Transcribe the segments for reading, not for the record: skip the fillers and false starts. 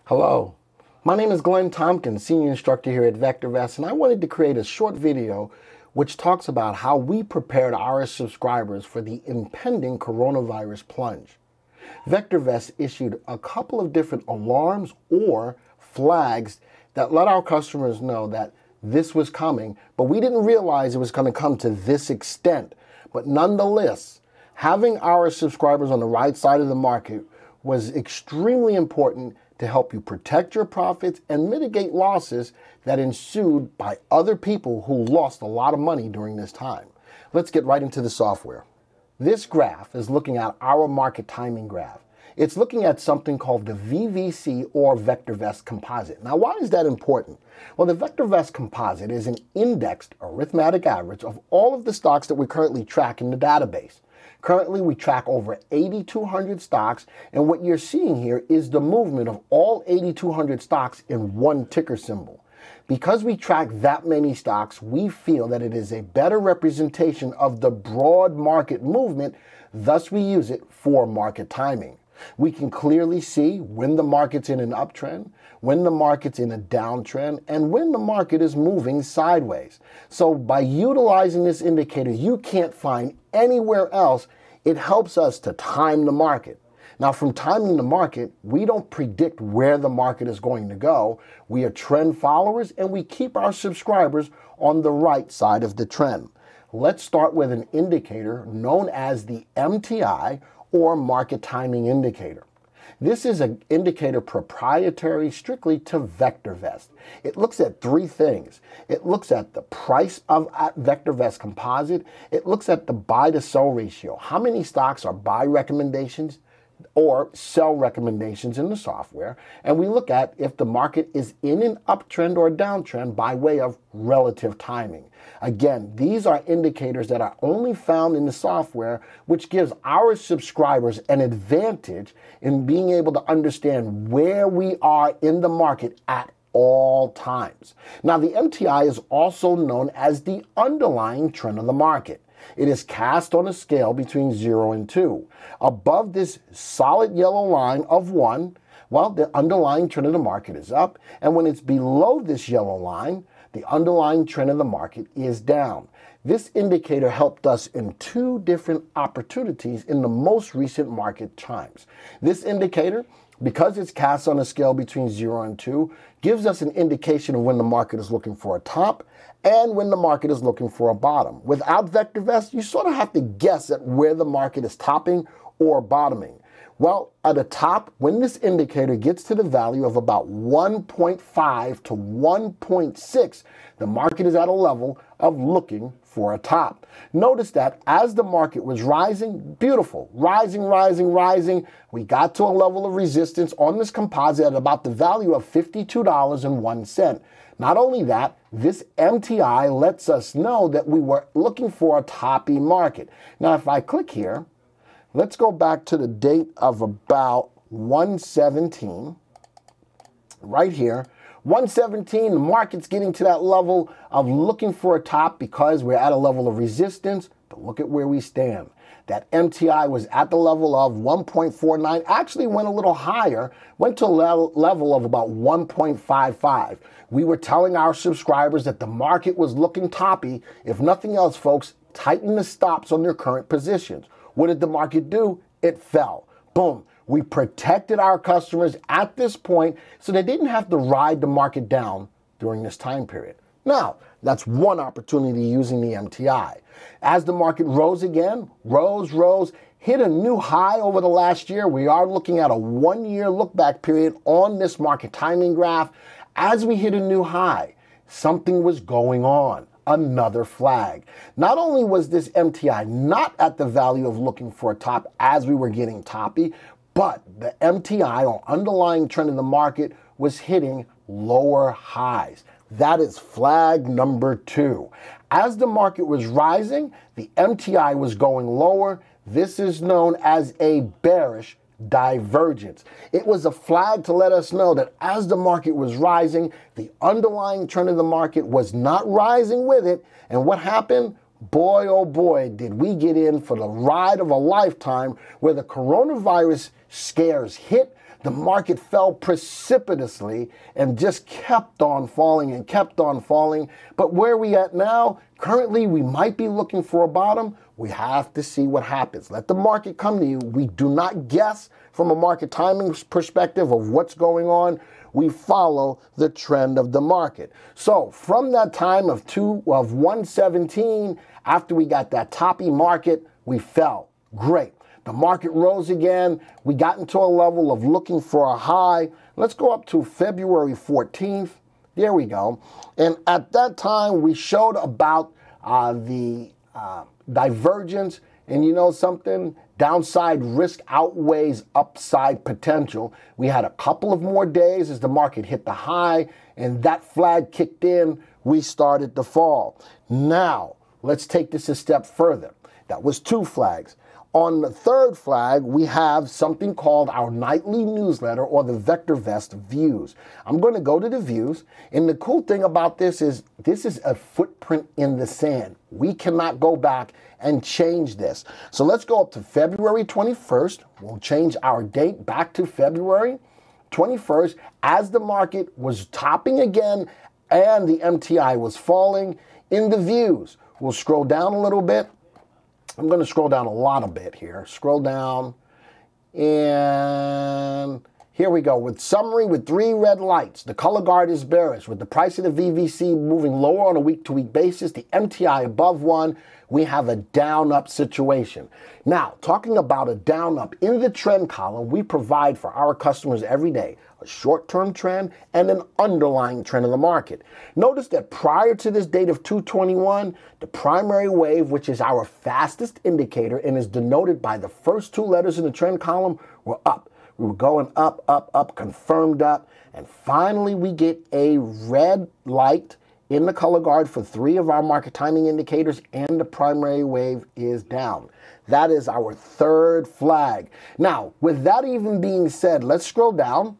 Hello, my name is Glenn Tompkins, Senior Instructor here at VectorVest, and I wanted to create a short video which talks about how we prepared our subscribers for the impending coronavirus plunge. VectorVest issued a couple of different alarms or flags that let our customers know that this was coming, but we didn't realize it was going to come to this extent. But nonetheless, having our subscribers on the right side of the market was extremely important to help you protect your profits and mitigate losses that ensued by other people who lost a lot of money during this time. Let's get right into the software. This graph is looking at our market timing graph. It's looking at something called the VVC or VectorVest composite. Now, why is that important? Well, the VectorVest composite is an indexed arithmetic average of all of the stocks that we currently track in the database. Currently, we track over 8,200 stocks, and what you're seeing here is the movement of all 8,200 stocks in one ticker symbol. Because we track that many stocks, we feel that it is a better representation of the broad market movement, thus we use it for market timing. We can clearly see when the market's in an uptrend, when the market's in a downtrend, and when the market is moving sideways. So by utilizing this indicator you can't find anywhere else, it helps us to time the market. Now, from timing the market, we don't predict where the market is going to go. We are trend followers, and we keep our subscribers on the right side of the trend. Let's start with an indicator known as the MTI, or market timing indicator. This is an indicator proprietary strictly to VectorVest. It looks at three things. It looks at the price of VectorVest composite. It looks at the buy to sell ratio. How many stocks are buy recommendations or sell recommendations in the software, and we look at if the market is in an uptrend or a downtrend by way of relative timing. Again, these are indicators that are only found in the software, which gives our subscribers an advantage in being able to understand where we are in the market at all times. Now, the MTI is also known as the underlying trend of the market. It is cast on a scale between 0 and 2. Above this solid yellow line of 1, well, the underlying trend of the market is up. And when it's below this yellow line, the underlying trend of the market is down. This indicator helped us in two different opportunities in the most recent market times. This indicator, because it's cast on a scale between 0 and 2, gives us an indication of when the market is looking for a top and when the market is looking for a bottom. Without VectorVest, you sort of have to guess at where the market is topping or bottoming. Well, at the top, when this indicator gets to the value of about 1.5 to 1.6, the market is at a level of looking for a top. Notice that as the market was rising, beautiful, rising, we got to a level of resistance on this composite at about the value of $52.01. Not only that, this MTI lets us know that we were looking for a toppy market. Now, if I click here, let's go back to the date of about 117, right here. 117, the market's getting to that level of looking for a top because we're at a level of resistance, but look at where we stand. That MTI was at the level of 1.49, actually went a little higher, went to a level of about 1.55. We were telling our subscribers that the market was looking toppy. If nothing else, folks, tighten the stops on their current positions. What did the market do? It fell. Boom. We protected our customers at this point so they didn't have to ride the market down during this time period. Now, that's one opportunity using the MTI. As the market rose again, rose, hit a new high over the last year. We are looking at a one-year look-back period on this market timing graph. As we hit a new high, something was going on. Another flag. Not only was this MTI not at the value of looking for a top as we were getting toppy, but the MTI, or underlying trend in the market, was hitting lower highs. That is flag number 2. As the market was rising, the MTI was going lower. This is known as a bearish divergence. It was a flag to let us know that as the market was rising, the underlying trend of the market was not rising with it. And what happened? Boy, oh boy, did we get in for the ride of a lifetime where the coronavirus scares hit. the market fell precipitously and just kept on falling and kept on falling. But where are we at now? Currently, we might be looking for a bottom. We have to see what happens. Let the market come to you. We do not guess from a market timing perspective of what's going on. We follow the trend of the market. So from that time of 117, after we got that toppy market, we fell. Great. The market rose again. We got into a level of looking for a high. Let's go up to February 14th. There we go. And at that time, we showed about the divergence. And you know something? Downside risk outweighs upside potential. We had a couple of more days as the market hit the high, and that flag kicked in. We started to fall. Now, let's take this a step further. That was 2 flags. On the 3rd flag, we have something called our nightly newsletter, or the VectorVest views. I'm going to go to the views, and the cool thing about this is a footprint in the sand. We cannot go back and change this. So let's go up to February 21st. We'll change our date back to February 21st as the market was topping again and the MTI was falling. In the views, we'll scroll down a little bit. I'm going to scroll down a lot a bit here. Scroll down, and here we go. With summary with 3 red lights, the color guard is bearish. With the price of the VVC moving lower on a week-to-week basis, the MTI above 1, we have a down-up situation. Now, talking about a down-up, in the trend column, we provide for our customers every day a short-term trend and an underlying trend in the market. Notice that prior to this date of 2/21, the primary wave, which is our fastest indicator and is denoted by the first 2 letters in the trend column, were up. We were going up, up, up, confirmed up, and finally we get a red light in the color guard for 3 of our market timing indicators, and the primary wave is down. That is our 3rd flag. Now, with that even being said, let's scroll down.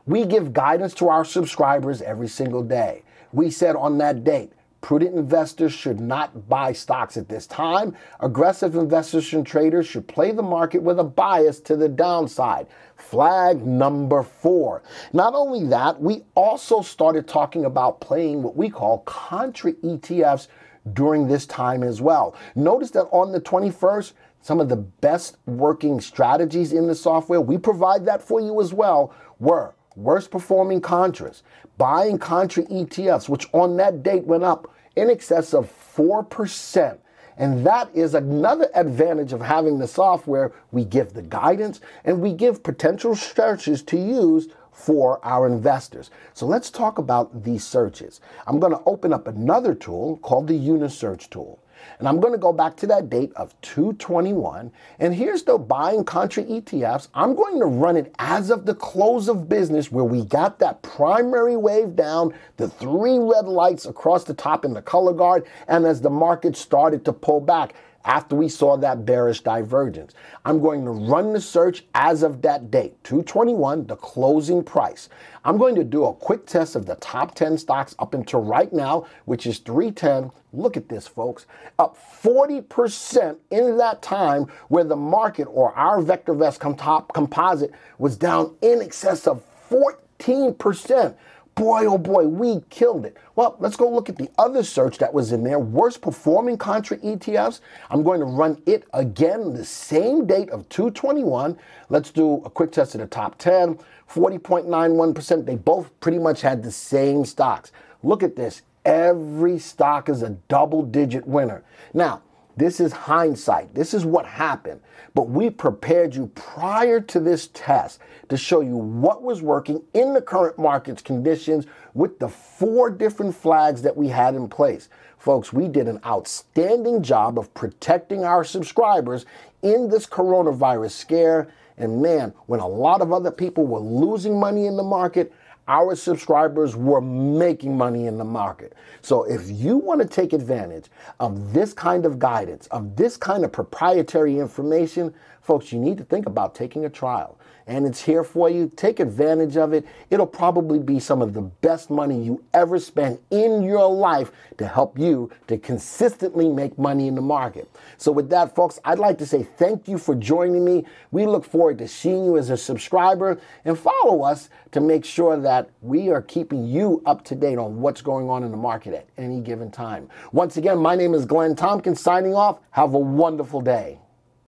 We give guidance to our subscribers every single day. We said on that date, prudent investors should not buy stocks at this time. Aggressive investors and traders should play the market with a bias to the downside. Flag number 4. Not only that, we also started talking about playing what we call contra ETFs during this time as well. Notice that on the 21st, some of the best working strategies in the software, we provide that for you as well, were worst performing contras, buying contra ETFs, which on that date went up in excess of 4%. And that is another advantage of having the software. We give the guidance and we give potential searches to use for our investors. So let's talk about these searches. I'm going to open up another tool called the Unisearch tool. And I'm going to go back to that date of 2/21. And here's the buying contra ETFs. I'm going to run it as of the close of business, where we got that primary wave down, the 3 red lights across the top in the color guard, and as the market started to pull back after we saw that bearish divergence. I'm going to run the search as of that date, 2/21, the closing price. I'm going to do a quick test of the top 10 stocks up until right now, which is 310. Look at this, folks. Up 40% in that time, where the market, or our VectorVest composite, was down in excess of 14%. Boy, oh boy, we killed it. Well, let's go look at the other search that was in there, worst performing contra ETFs. I'm going to run it again the same date of 2/21. Let's do a quick test of the top 10, 40.91%. They both pretty much had the same stocks. Look at this. Every stock is a double-digit winner. Now, this is hindsight. This is what happened. But we prepared you prior to this test to show you what was working in the current market's conditions with the 4 different flags that we had in place. Folks, we did an outstanding job of protecting our subscribers in this coronavirus scare. And man, when a lot of other people were losing money in the market, our subscribers were making money in the market. So if you want to take advantage of this kind of guidance, of this kind of proprietary information, folks, you need to think about taking a trial. and it's here for you. Take advantage of it. It'll probably be some of the best money you ever spent in your life to help you to consistently make money in the market. So with that, folks, I'd like to say thank you for joining me. We look forward to seeing you as a subscriber, and follow us to make sure that we are keeping you up to date on what's going on in the market at any given time. Once again, my name is Glenn Tompkins signing off. Have a wonderful day.